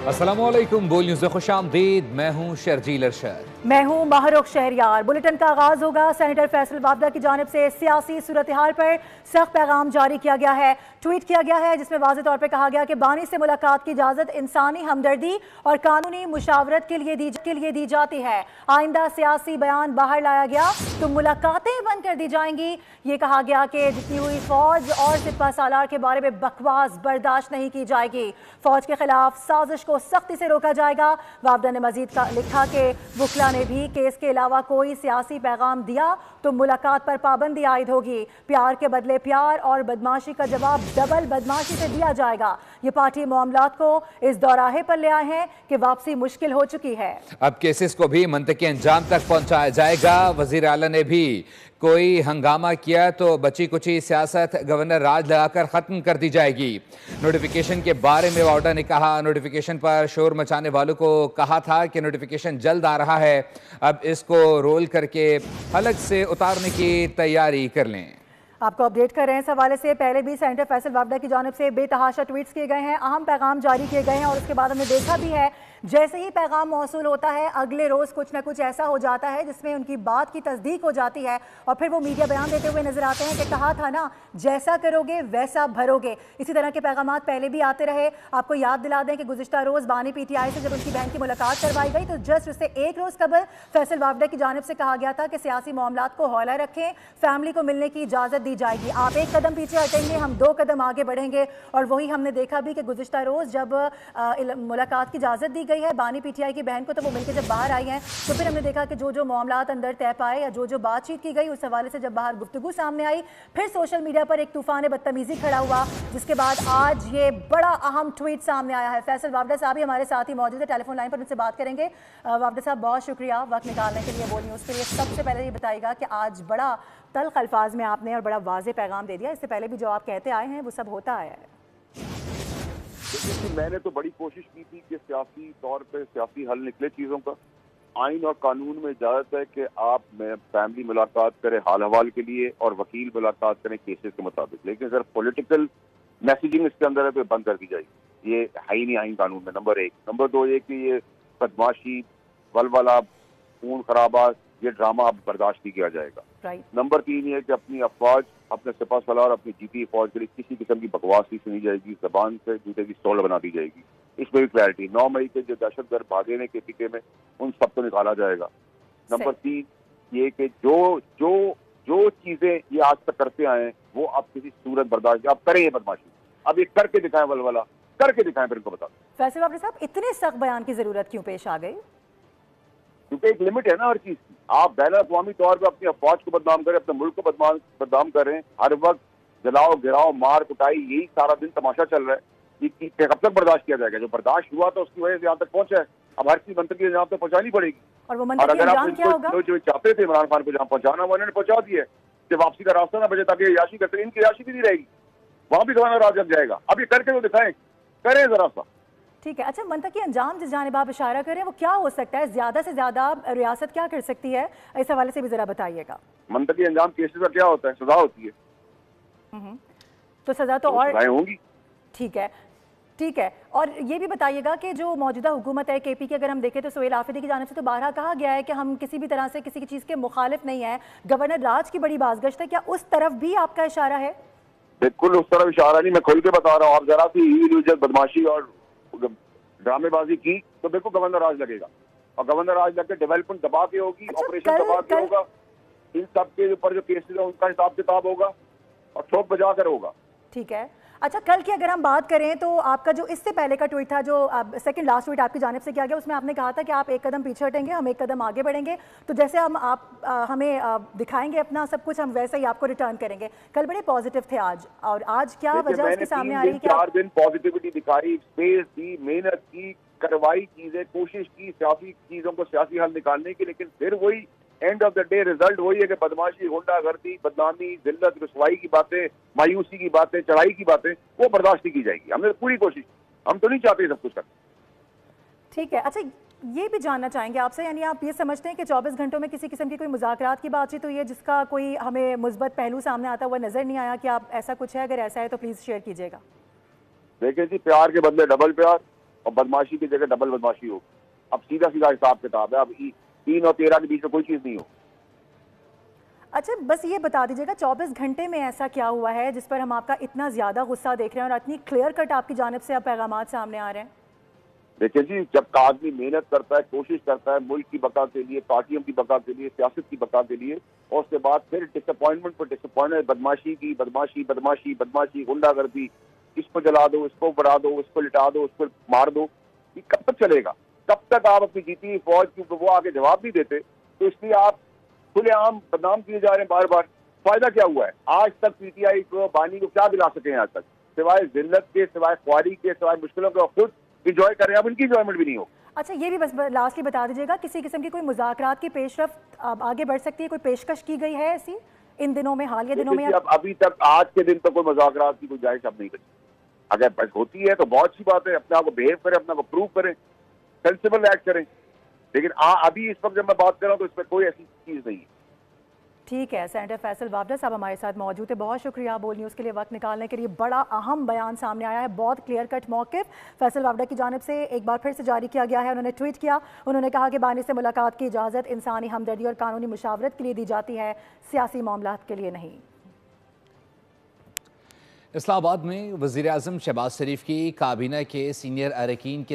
अस्सलामुअलैकुम, बोल न्यूज़ में खुशामदीद। मैं हूं शर्जील अरशद। मैं हूं माहरुख शहरियार। बुलेटिन का आगाज होगा। सेनेटर फैसल वाबदा की जानिब से सियासी सूरत हाल पर सख्त पैगाम जारी किया गया है, ट्वीट किया गया है, जिसमें वाज़ेह तौर पर कहा गया कि बानी से मुलाकात की इजाज़त इंसानी हमदर्दी और कानूनी मुशावरत के लिए दी जाती है। आइंदा सियासी बयान बाहर लाया गया तो मुलाकातें बंद कर दी जाएंगी। ये कहा गया कि जितनी हुई फौज और सिपा सालार के बारे में बकवास बर्दाश्त नहीं की जाएगी। फौज के खिलाफ साजिश को सख्ती से रोका जाएगा। वाबदा ने मजीद लिखा कि वकला ने भी केस के अलावा कोई सियासी पैगाम दिया तो मुलाकात पर पाबंदी आयद होगी। प्यार के बदले प्यार और बदमाशी का जवाब डबल बदमाशी से दिया जाएगा। ये पार्टी मामलात को इस दौराहे पर ले आए हैं कि वापसी मुश्किल हो चुकी है। अब केसेस को भी मंतकी अंजाम तक पहुंचाया जाएगा। वजीर आला ने भी कोई हंगामा किया तो बची कुची सियासत गवर्नर राज लगाकर खत्म कर दी जाएगी। नोटिफिकेशन के बारे में वावडा ने कहा, नोटिफिकेशन पर शोर मचाने वालों को कहा था कि नोटिफिकेशन जल्द आ रहा है, अब इसको रोल करके हलक से उतारने की तैयारी कर लें। आपको अपडेट कर रहे हैं इस हवाले से। पहले भी सेनेटर फैसल वाबदा की जानिब से बेतहाशा ट्वीट्स किए गए हैं, अहम पैगाम जारी किए गए हैं और उसके बाद हमने देखा भी है जैसे ही पैगाम मौसूल होता है अगले रोज़ कुछ ना कुछ ऐसा हो जाता है जिसमें उनकी बात की तस्दीक हो जाती है और फिर वो मीडिया बयान देते हुए नजर आते हैं कि कहा था ना, जैसा करोगे वैसा भरोगे। इसी तरह के पैगाम पहले भी आते रहे। आपको याद दिला दें कि गुज़िश्ता रोज़ बानी PTI से जब उनकी बहन की मुलाकात करवाई गई तो जस्ट उससे एक रोज़ कबल फैसल वाबदा की जानिब से कहा गया था कि सियासी मामलात को हौला रखें, फैमिली को मिलने की इजाज़त दी जाएगी। आप एक कदम पीछे हटेंगे, हम 2 कदम आगे बढ़ेंगे। और वही हमने देखा भी कि गुज़िश्ता रोज़ जब मुलाकात की इजाज़त दी गई है बानी PTI की बहन को, तो वो मिलकर जब बाहर आई हैं तो फिर हमने देखा कि जो मामलात अंदर तय पाए या जो बातचीत की गई उस हवाले से जब बाहर गुफ्तगू सामने आई, फिर सोशल मीडिया पर एक तूफान बदतमीजी खड़ा हुआ, जिसके बाद आज ये बड़ा अहम ट्वीट सामने आया है। फैसल वाबदा साहब ही हमारे साथ ही मौजूद है, टेलीफोन लाइन पर उनसे बात करेंगे। वाबदा साहब, बहुत शुक्रिया वक्त निकालने के लिए बोल न्यूज़ के लिए। सबसे पहले ये बताइएगा कि आज बड़ा तल्ख अल्फाज में आपने और बड़ा वाज़ेह पैगाम दे दिया, इससे पहले भी जो आप कहते आए हैं वो सब होता आया है। मैंने तो बड़ी कोशिश की थी कि सियासी तौर पे सियासी हल निकले चीज़ों का। आइन और कानून में इजाज़त है कि आप फैमिली मुलाकात करें हाल हवाल के लिए और वकील मुलाकात करें केसेस के मुताबिक, लेकिन अगर पॉलिटिकल मैसेजिंग इसके अंदर है तो बंद कर दी जाएगी। ये है ही नहीं आइन कानून में, नंबर 1। नंबर 2 ये कि ये बदमाशी, वलवला, खून खराबा, ये ड्रामा अब बर्दाश्त नहीं किया जाएगा। नंबर 3 ये कि अपनी अफवाज, अपने सिपा सलार, अपनी जीती फौज के लिए किसी किस्म की बकवास नहीं सुनी जाएगी, जबान से जूते की स्टॉल बना दी जाएगी। इसमें भी क्लैरिटी। 9 मई के जो दहशतगर्द भागने के पीछे में उन सब को निकाला जाएगा। नंबर 3 ये कि जो चीजें ये आज तक करते आए हैं वो अब किसी सूरत बर्दाश्त, अब करें ये बदमाशी, अब ये करके दिखाएं, वलवला करके दिखाएं, फिर इनको बता दें। फैसल वाबदा साहब, इतने सख्त बयान की जरूरत क्यों पेश आ गई? क्योंकि एक लिमिट है ना हर चीज की। आप बैन अवी तौर पर अपनी अफवाज को बदनाम करें, अपने मुल्क को बदनाम करें, हर वक्त जलाओ गिराओ मार कुटाई, यही सारा दिन तमाशा चल रहा है। ये कब तक बर्दाश्त किया जाएगा? जो बर्दाश्त हुआ तो उसकी वजह से यहाँ तक पहुंचा है, अब हर चीज मंतकी अंजाम तक पहुंचानी पड़ेगी। और अगर आप जो चाहते थे इमरान खान को जहाँ पहुंचाना वो इन्होंने पहुंचा दिया है कि वापसी का रास्ता ना बचे, ताकि याशी करते, इनकी याशी भी नहीं रहेगी, वहां भी गवर्नर राज लग जाएगा। अब ये करके तो दिखाएं, करें जरा सा। ठीक है। अच्छा, मंतकी अंजाम जिस जानिब आप इशारा करें वो क्या हो सकता है? ज्यादा से ज्यादा रियासत क्या कर सकती है? इस हवाले से भी जरा बताइएगा। मंतकी अंजाम केसेस का क्या होता है? सजा होती है। तो सजा तो और होंगी। ठीक है। और ये भी बताइएगा कि जो मौजूदा हुकूमत है KP की, अगर हम देखें तो सोहेल आफरीदी की जानिब से तो बारहा कहा गया है कि हम किसी भी तरह से किसी की चीज़ के मुखालिफ नहीं है, गवर्नर राज की बड़ी बाज़गश्त है, क्या उस तरफ भी आपका इशारा है? बिल्कुल उस तरफ इशारा नहीं, मैं खुल के बता रहा हूँ। आप जरा सी बदमाशी और ड्रामेबाजी की तो बिल्कुल गवर्नर राज लगेगा, और गवर्नर राज लग के डेवलपमेंट दबा के होगी, ऑपरेशन दबा के होगा, इन सब के ऊपर जो केसेस है उनका हिसाब किताब होगा और ठोक बजा कर होगा। ठीक है। अच्छा, कल की अगर हम बात करें तो आपका जो इससे पहले का ट्वीट था, जो सेकंड लास्ट ट्वीट आपकी जानिब से किया गया, उसमें आपने कहा था कि आप एक कदम पीछे हटेंगे, हम एक कदम आगे बढ़ेंगे। तो जैसे आप हमें दिखाएंगे अपना सब कुछ, हम वैसे ही आपको रिटर्न करेंगे। कल बड़े पॉजिटिव थे आज, और आज क्या वजह उसके सामने आ रही है? 4 दिन पॉजिटिविटी दिखाई, स्पेस दी, मेहनत की, करवाई चीजें, कोशिश की सियासी चीजों को सियासी हल निकालने की, लेकिन फिर वही end of the day result वही है कि बदमाशी, गुंडागर्दी, बदनामी, जिल्लत, रुसवाई की बातें, मायूसी की बातें, चढ़ाई की बातें वो बर्दाश्त नहीं की जाएगी। हमने पूरी कोशिश, हम तो नहीं चाहते सब कुछ करना। ठीक है। अच्छा, ये भी जानना चाहेंगे आपसे, यानी आप ये समझते हैं कि 24 घंटों में किसी किस्म की कोई मुज़ाकरात की बातचीत हुई है जिसका कोई हमें मुस्बत पहलू सामने आता हुआ नजर नहीं आया? कि आप ऐसा कुछ है, अगर ऐसा है तो प्लीज शेयर कीजिएगा। देखिए जी, प्यार के बदले डबल प्यार, और बदमाशी की जगह डबल बदमाशी हो। अब सीधा सीधा हिसाब किताब है, अब 3 और 13 के बीच में कोई चीज नहीं हो। अच्छा, बस ये बता दीजिएगा 24 घंटे में ऐसा क्या हुआ है जिस पर हम आपका इतना ज्यादा गुस्सा देख रहे हैं और इतनी क्लियर कट आपकी जानिब से अब पैगामात सामने आ रहे हैं? देखिए जी, जब आदमी मेहनत करता है, कोशिश करता है मुल्क की बका के लिए, पार्टियों की बका के लिए, सियासत की बका के लिए, और उसके बाद फिर डिसअपॉइंटमेंट पर डिसअपॉइंटमेंट, बदमाशी की बदमाशी बदमाशी बदमाशी, गुंडागर्दी, इसको जला दो, इसको बढ़ा दो, इसको लिटा दो, उसको मार दो, ये कब तक चलेगा? कब तक आप अपनी जीती हुई फौज, क्योंकि वो आगे जवाब नहीं देते तो इसलिए आप खुलेआम बदनाम किए जा रहे हैं बार बार। फायदा क्या हुआ है? आज तक पीटीआई को, बानी को क्या दिला सके आज तक, सिवाय जिल्लत के, सिवाय ख्वारी के, सिवाय मुश्किलों के, और खुद इंजॉय कर रहे हैं। अब इनकी इंजॉयमेंट भी नहीं हो। अच्छा, ये भी बस लास्टली बता दीजिएगा, किसी किस्म की कोई मुज़ाकरात की पेशरफ्त अब आगे बढ़ सकती है? कोई पेशकश की गई है ऐसी इन दिनों में, हालिया दिनों में? अब अभी तक आज के दिन तक कोई मुज़ाकरात की गुंजाइश अब नहीं बची। अगर बस होती है तो बहुत अच्छी बात है, अपने आप को बिहेव करें, अपने आप को प्रूव करें, सेंसिबल एक्ट करें, लेकिन अभी इस वक्त जब मैं बात कर रहा हूँ तो इसमें कोई ऐसी चीज नहीं है। ठीक है, सेनेटर फैसल वावडा साहब हमारे साथ मौजूद है। बहुत शुक्रिया बोल न्यूज़ के लिए वक्त निकालने के लिए। बड़ा अहम बयान सामने आया है, बहुत क्लियर कट मौक़िफ़ फैसल वावडा की जानिब से एक बार फिर से जारी किया गया है। उन्होंने ट्वीट किया, उन्होंने कहा कि बानी से मुलाकात की इजाज़त इंसानी हमदर्दी और कानूनी मुशावरत के लिए दी जाती है, सियासी मामलात के लिए नहीं। इस्लामाबाद में वज़ीर आज़म शहबाज शरीफ की काबीना के सीनियर अरकान के